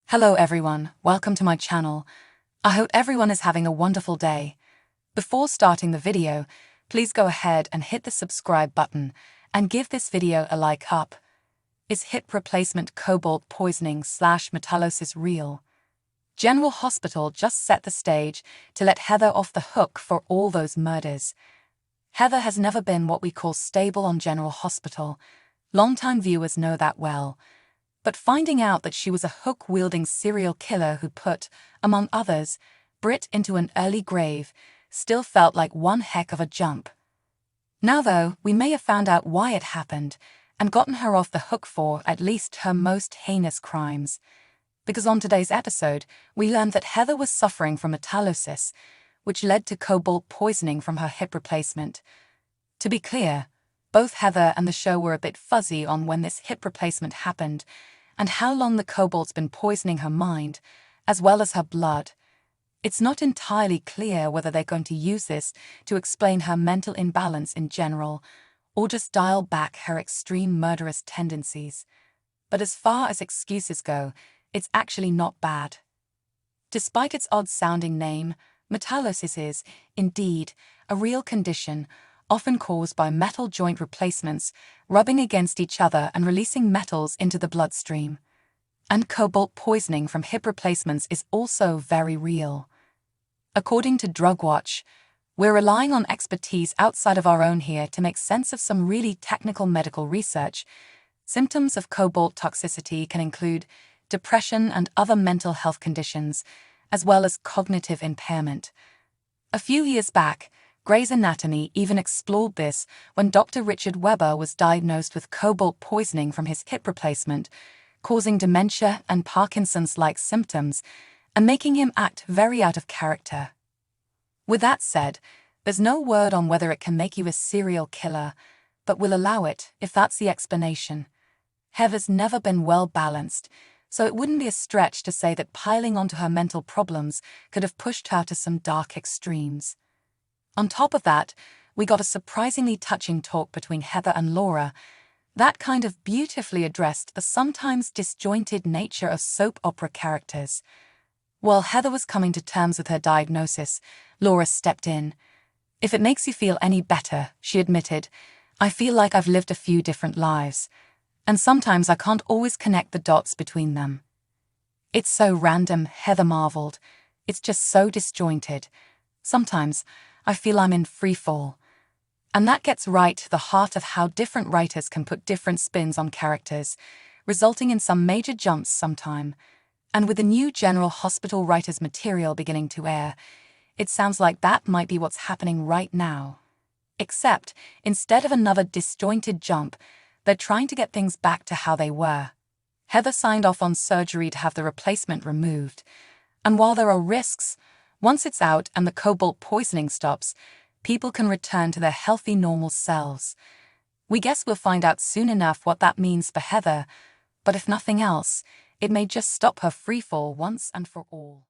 Hello everyone, welcome to my channel. I hope everyone is having a wonderful day. Before starting the video, please go ahead and hit the subscribe button and give this video a like up. Is hip replacement cobalt poisoning / metallosis real? General Hospital just set the stage to let Heather off the hook for all those murders. Heather has never been what we call stable on General Hospital. Longtime viewers know that well. But finding out that she was a hook-wielding serial killer who put, among others, Britt into an early grave still felt like one heck of a jump. Now though, we may have found out why it happened and gotten her off the hook for at least her most heinous crimes. Because on today's episode, we learned that Heather was suffering from metallosis, which led to cobalt poisoning from her hip replacement. To be clear, both Heather and the show were a bit fuzzy on when this hip replacement happened and how long the cobalt's been poisoning her mind, as well as her blood. It's not entirely clear whether they're going to use this to explain her mental imbalance in general, or just dial back her extreme murderous tendencies. But as far as excuses go, it's actually not bad. Despite its odd-sounding name, metallosis is, indeed, a real condition, often caused by metal joint replacements rubbing against each other and releasing metals into the bloodstream. And cobalt poisoning from hip replacements is also very real. According to DrugWatch, we're relying on expertise outside of our own here to make sense of some really technical medical research. Symptoms of cobalt toxicity can include depression and other mental health conditions, as well as cognitive impairment. A few years back, Grey's Anatomy even explored this when Dr. Richard Webber was diagnosed with cobalt poisoning from his hip replacement, causing dementia and Parkinson's-like symptoms, and making him act very out of character. With that said, there's no word on whether it can make you a serial killer, but we'll allow it if that's the explanation. Heather's never been well balanced, so it wouldn't be a stretch to say that piling onto her mental problems could have pushed her to some dark extremes. On top of that, we got a surprisingly touching talk between Heather and Laura. That kind of beautifully addressed the sometimes disjointed nature of soap opera characters. While Heather was coming to terms with her diagnosis, Laura stepped in. "If it makes you feel any better," she admitted, "I feel like I've lived a few different lives. And sometimes I can't always connect the dots between them." "It's so random," Heather marveled. "It's just so disjointed. Sometimes I feel I'm in free fall." And that gets right to the heart of how different writers can put different spins on characters, resulting in some major jumps sometime. And with the new General Hospital writers' material beginning to air, it sounds like that might be what's happening right now. Except, instead of another disjointed jump, they're trying to get things back to how they were. Heather signed off on surgery to have the replacement removed. And while there are risks, once it's out and the cobalt poisoning stops, people can return to their healthy, normal selves. We guess we'll find out soon enough what that means for Heather, but if nothing else, it may just stop her freefall once and for all.